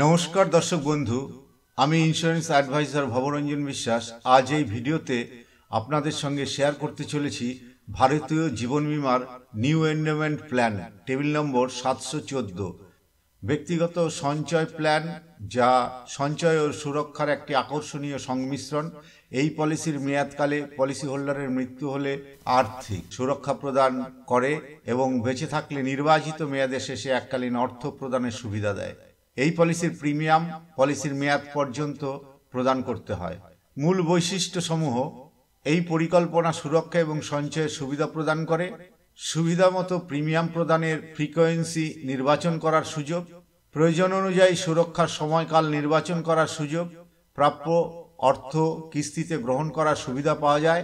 নমস্কার দর্শক বন্ধু, আমি ইন্স্যুরেন্স অ্যাডভাইজার ভবরঞ্জন বিশ্বাস। আজ এই ভিডিওতে আপনাদের সঙ্গে শেয়ার করতে চলেছি ভারতীয় জীবন বীমার নিউ এন্ডোমেন্ট প্ল্যান টেবিল নম্বর 714, ব্যক্তিগত সঞ্চয় প্ল্যান, যা সঞ্চয় ও সুরক্ষার একটি আকর্ষণীয় সংমিশ্রণ। এই পলিসির মেয়াদকালে পলিসি হোল্ডারের মৃত্যু হলে আর্থিক সুরক্ষা প্রদান করে এবং বেঁচে থাকলে নির্বাচিত মেয়াদে শেষে এককালীন অর্থ প্রদানের সুবিধা দেয়। এই পলিসির প্রিমিয়াম পলিসির মেয়াদ পর্যন্ত প্রদান করতে হয়। মূল বৈশিষ্ট্যসমূহ: এই পরিকল্পনা সুরক্ষা এবং সঞ্চয়ের সুবিধা প্রদান করে, সুবিধামতো প্রিমিয়াম প্রদানের ফ্রিকোয়েন্সি নির্বাচন করার সুযোগ, প্রয়োজন অনুযায়ী সুরক্ষার সময়কাল নির্বাচন করার সুযোগ, প্রাপ্য অর্থ কিস্তিতে গ্রহণ করার সুবিধা পাওয়া যায়।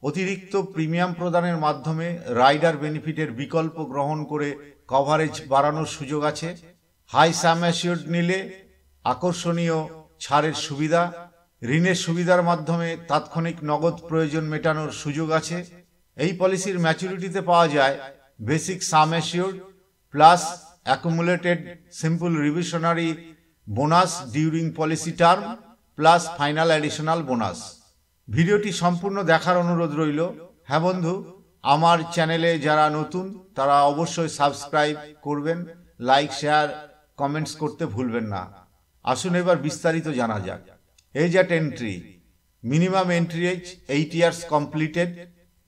অতিরিক্ত প্রিমিয়াম প্রদানের মাধ্যমে রাইডার বেনিফিটের বিকল্প গ্রহণ করে কভারেজ বাড়ানোর সুযোগ আছে। হাই সাম অ্যাসিওর্ড নিলে আকর্ষণীয় ছাড়ের সুবিধা, ঋণের সুবিধার মাধ্যমে তাৎক্ষণিক নগদ প্রয়োজন মেটানোর সুযোগ আছে। এই পলিসির ম্যাচুরিটিতে পাওয়া যায় basic sum assured plus accumulated simple reversionary bonus during policy term plus final additional bonus. ভিডিওটি সম্পূর্ণ দেখার অনুরোধ রইল। হ্যাঁ বন্ধু, আমার চ্যানেলে যারা নতুন তারা অবশ্যই সাবস্ক্রাইব করবেন, লাইক শেয়ার কমেন্টস করতে ভুলবেন না। আসুন এবার বিস্তারিত জানা যাক। Age at entry: minimum entry age 8 years completed,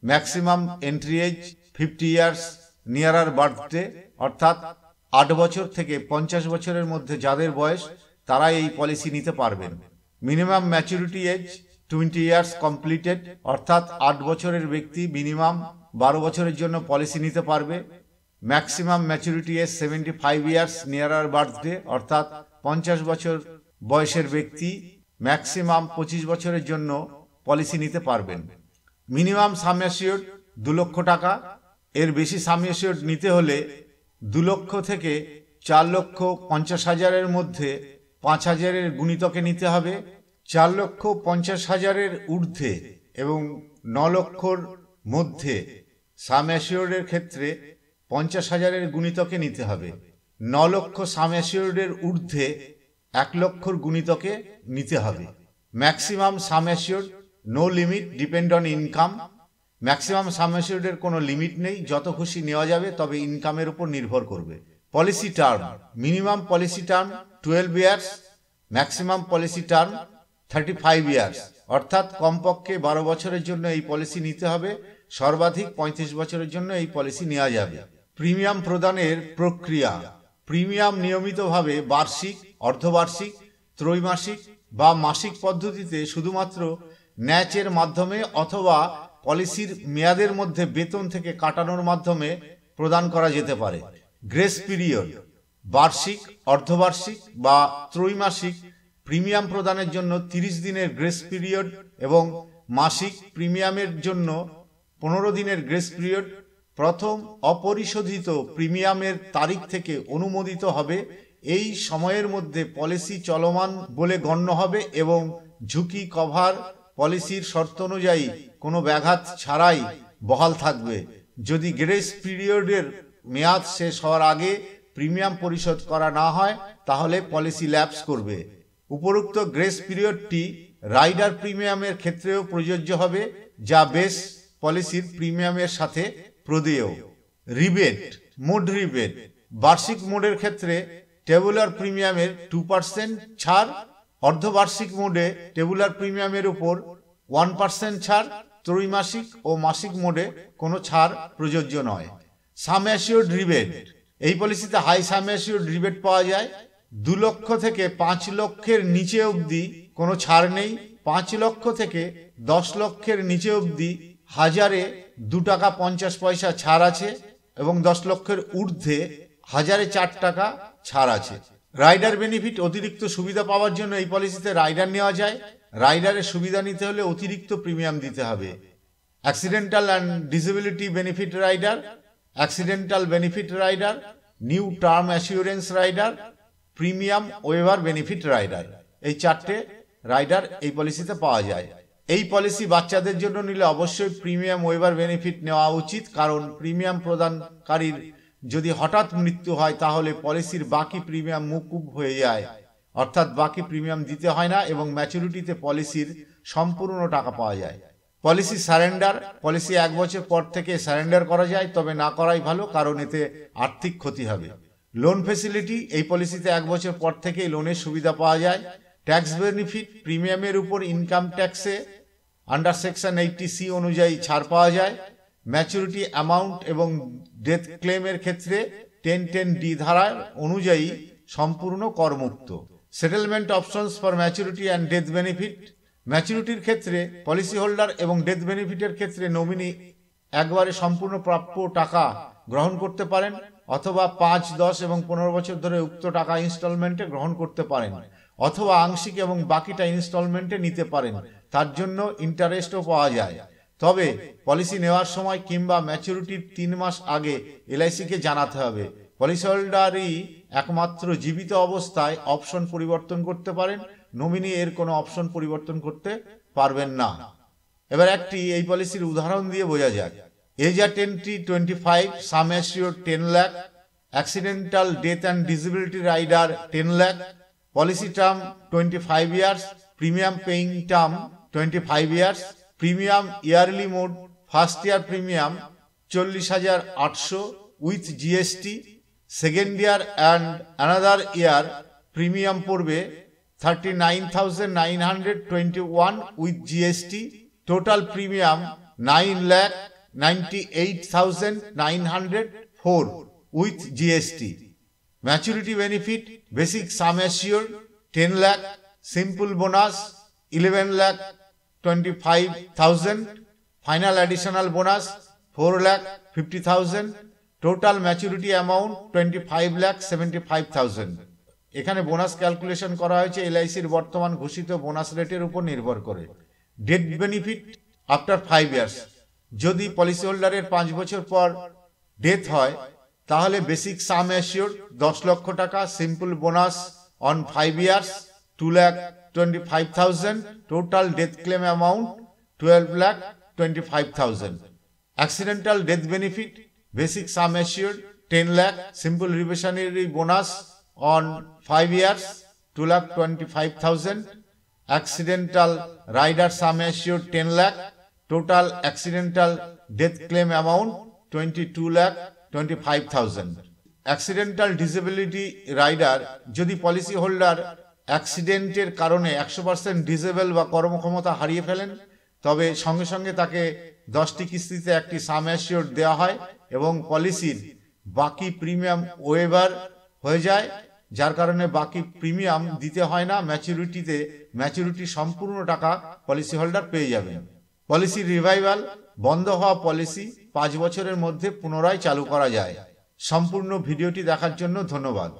maximum entry age 50 years nearer birthday, অর্থাৎ 8 বছর থেকে 50 বছরের মধ্যে যাদের বয়স তারা এই পলিসি নিতে পারবেন। Minimum maturity age 20 years completed, অর্থাৎ 8 বছরের ব্যক্তি মিনিমাম 12 বছরের জন্য পলিসি নিতে পারবে। Maximum maturity age 75 years nearer birthday, অর্থাৎ 50 বছর বয়সের ব্যক্তি ম্যাক্সিমাম 25 বছরের জন্য পলিসি নিতে পারবেন। মিনিমাম সাম অ্যাসিওর্ড 2 লক্ষ টাকা, এর বেশি সাম অ্যাসিওর্ড নিতে হলে 2 লক্ষ থেকে 4,50,000-এর মধ্যে 5,000-এর গুণিতকে নিতে হবে। 4,50,000-এর ঊর্ধ্বে এবং 9 লক্ষর মধ্যে সাম অ্যাসিওর্ডের ক্ষেত্রে 50,000-এর গুণিতকে নিতে হবে। 9 লক্ষ সাম অ্যাসিওর্ডের ঊর্ধ্বে 1 লক্ষর গুণিতকে নিতে হবে। Maximum sum assured no limit depend on income. Maximum sum অ্যাসিওর্ডের কোনো লিমিট নেই, যত খুশি নেওয়া যাবে, তবে ইনকামের উপর নির্ভর করবে। Policy term: minimum policy term 12 years, maximum policy term 35 years, অর্থাৎ কমপক্ষে 12 বছরের জন্য এই পলিসি নিতে হবে, সর্বাধিক 35 বছরের জন্য এই পলিসি নেওয়া যাবে। প্রিমিয়াম প্রদানের প্রক্রিয়া: প্রিমিয়াম নিয়মিতভাবে বার্ষিক, অর্ধবার্ষিক, ত্রৈমাসিক বা মাসিক পদ্ধতিতে শুধুমাত্র ন্যাচের মাধ্যমে অথবা পলিসির মেয়াদের মধ্যে বেতন থেকে কাটানোর মাধ্যমে প্রদান করা যেতে পারে। গ্রেস পিরিয়ড: বার্ষিক, অর্ধবার্ষিক বা ত্রৈমাসিক প্রিমিয়াম প্রদানের জন্য 30 দিনের গ্রেস পিরিয়ড এবং মাসিক প্রিমিয়ামের জন্য 15 দিনের গ্রেস পিরিয়ড প্রথম অপরিশোধিত প্রিমিয়ামের তারিখ থেকে অনুমোদিত হবে। এই সময়ের মধ্যে পলিসি চলমান বলে গণ্য হবে এবং ঝুঁকি কভার পলিসির শর্ত অনুযায়ী কোনো ব্যাঘাত ছাড়াই বহাল থাকবে। যদি গ্রেস পিরিয়ডের মেয়াদ শেষ হওয়ার আগে প্রিমিয়াম পরিশোধ করা না হয় তাহলে পলিসি ল্যাপস করবে। উপরোক্ত গ্রেস পিরিয়ডটি রাইডার প্রিমিয়ামের ক্ষেত্রেও প্রযোজ্য হবে, যা বেস পলিসির প্রিমিয়ামের সাথে প্রদেয়। রিবেট: মোড রিবেট: বার্ষিক মোডের ক্ষেত্রে টেবুলার প্রিমিয়ামের 2% ছাড়, অর্ধবার্ষিক মোডে টেবুলার প্রিমিয়ামের উপর 1% ছাড়, ত্রৈমাসিক ও মাসিক মোডে কোনো ছাড় প্রযোজ্য নয়। সাম অ্যাসিওর্ড রিবেট: এই পলিসিতে হাই সাম অ্যাসিওর্ড রিবেট পাওয়া যায়। 2 লক্ষ থেকে 5 লক্ষের নিচে অবধি কোনো ছাড় নেই। 5 লক্ষ থেকে 10 লক্ষের নিচে অবধি 1000-এ 2 টাকা 50 পয়সা ছাড় আছে এবং 10 লক্ষের ঊর্ধ্বে 1000-এ 4 টাকা ছাড় আছে। রাইডার বেনিফিট: অতিরিক্ত সুবিধা পাওয়ার জন্য এই পলিসিতে রাইডার নেওয়া যায়। রাইডারের সুবিধা নিতে হলে অতিরিক্ত প্রিমিয়াম দিতে হবে। Accidental and disability benefit rider, accidental benefit rider, new term assurance rider, premium waiver benefit rider, এই 4টে রাইডার এই পলিসিতে পাওয়া যায়। এই পলিসি বাচ্চাদের জন্য নিলে অবশ্যই প্রিমিয়াম ওয়েভার বেনিফিট নেওয়া উচিত, কারণ প্রিমিয়াম প্রদানকারীর যদি হঠাৎ মৃত্যু হয় তাহলে পলিসির বাকি প্রিমিয়াম মকুব হয়ে যায় অর্থাৎ বাকি প্রিমিয়াম দিতে হয় না এবং ম্যাচুরিটিতে পলিসির সম্পূর্ণ টাকা পাওয়া যায়। পলিসি সারেন্ডার, পলিসি 1 বছর পর থেকে সারেন্ডার করা যায়, তবে না করাই ভালো, কারণ এতে আর্থিক ক্ষতি হবে। লোন ফেসিলিটি, এই পলিসিতে 1 বছর পর থেকেই লোনের সুবিধা পাওয়া যায়। ট্যাক্স বেনিফিট, প্রিমিয়ামের উপর ইনকাম ট্যাক্সে আন্ডার সেকশন 80C অনুযায়ী ছাড় পাওয়া যায়। ম্যাচুরিটি অ্যামাউন্ট এবং ডেথ ক্লেমের ক্ষেত্রে 1010D ধারার অনুযায়ী সম্পূর্ণ করমুক্ত। Settlement options for maturity and death benefit, ম্যাচুরিটির ক্ষেত্রে পলিসি হোল্ডার এবং ডেথ বেনিফিটের ক্ষেত্রে নমিনি একবারে সম্পূর্ণ প্রাপ্য টাকা গ্রহণ করতে পারেন, অথবা 5, 10 এবং 15 বছর ধরে উক্ত টাকা ইনস্টলমেন্টে গ্রহণ করতে পারেন, অথবা আংশিক এবং বাকিটা ইনস্টলমেন্টে নিতে পারেন। তার জন্য ইন্টারেস্টও পাওয়া যায়। তবে পলিসি নেওয়ার সময় কিংবা ম্যাচুরিটির 3 মাস আগে এলআইসিকে জানাতে হবে। পলিসি হোল্ডারই একমাত্র জীবিত অবস্থায় অপশন পরিবর্তন করতে পারেন, নমিনি এর কোনো অপশন পরিবর্তন করতে পারবেন না। এবার এই পলিসির উদাহরণ দিয়ে বোঝা যাক। এজার 10T25, sum assured 10 lakh, accidental death and disability rider 10 lakh, policy term 25 years, premium paying term 25 years, premium yearly mode, first year premium 40,800 with GST, second year and another year premium পড়বে 39,921 with GST, total premium 9,98,904 with GST. Maturity benefit, basic sum assure 10 lakh, simple bonus 11,25,000, final additional bonus 4,50,000, total maturity amount 25,75,000। এখানে bonus calculation করা হয়েছে এলআইসির বর্তমান ঘোষিত bonus রেটের উপর নির্ভর করে। ডেথ বেনিফিট আফটার 5 ইয়ার্স, যদি পলিসি হোল্ডারের 5 বছর পর ডেথ হয় তাহলে বেসিক সাম অ্যাসিওর 10 লক্ষ টাকা, simple bonus on 5 years 2,25,000, total death claim amount 12,25,000। Accidental death benefit, basic sum assure 10 lakh, simple reversionary bonus on 5 years 2,25,000, accidental rider sum assured 10 lakh, total accidental death claim amount 22,25,000. accidental disability rider যদি policy holder অ্যাক্সিডেন্টের কারণে 100% disable বা কর্মক্ষমতা হারিয়ে ফেলেন, তবে সঙ্গে সঙ্গে তাকে 10টি কিস্তিতে একটি সাম অ্যাসিওর দেওয়া হয় এবং পলিসির বাকি প্রিমিয়াম ওয়েভার হয়ে যায়, যার কারণে বাকি প্রিমিয়াম দিতে হয় না। ম্যাচুরিটি সম্পূর্ণ টাকা পলিসি হোল্ডার পেয়ে যাবেন। পলিসি রিভাইভাল, বন্ধ হওয়া পলিসি 5 বছরের মধ্যে পুনরায় চালু করা যায়। সম্পূর্ণ ভিডিওটি দেখার জন্য ধন্যবাদ।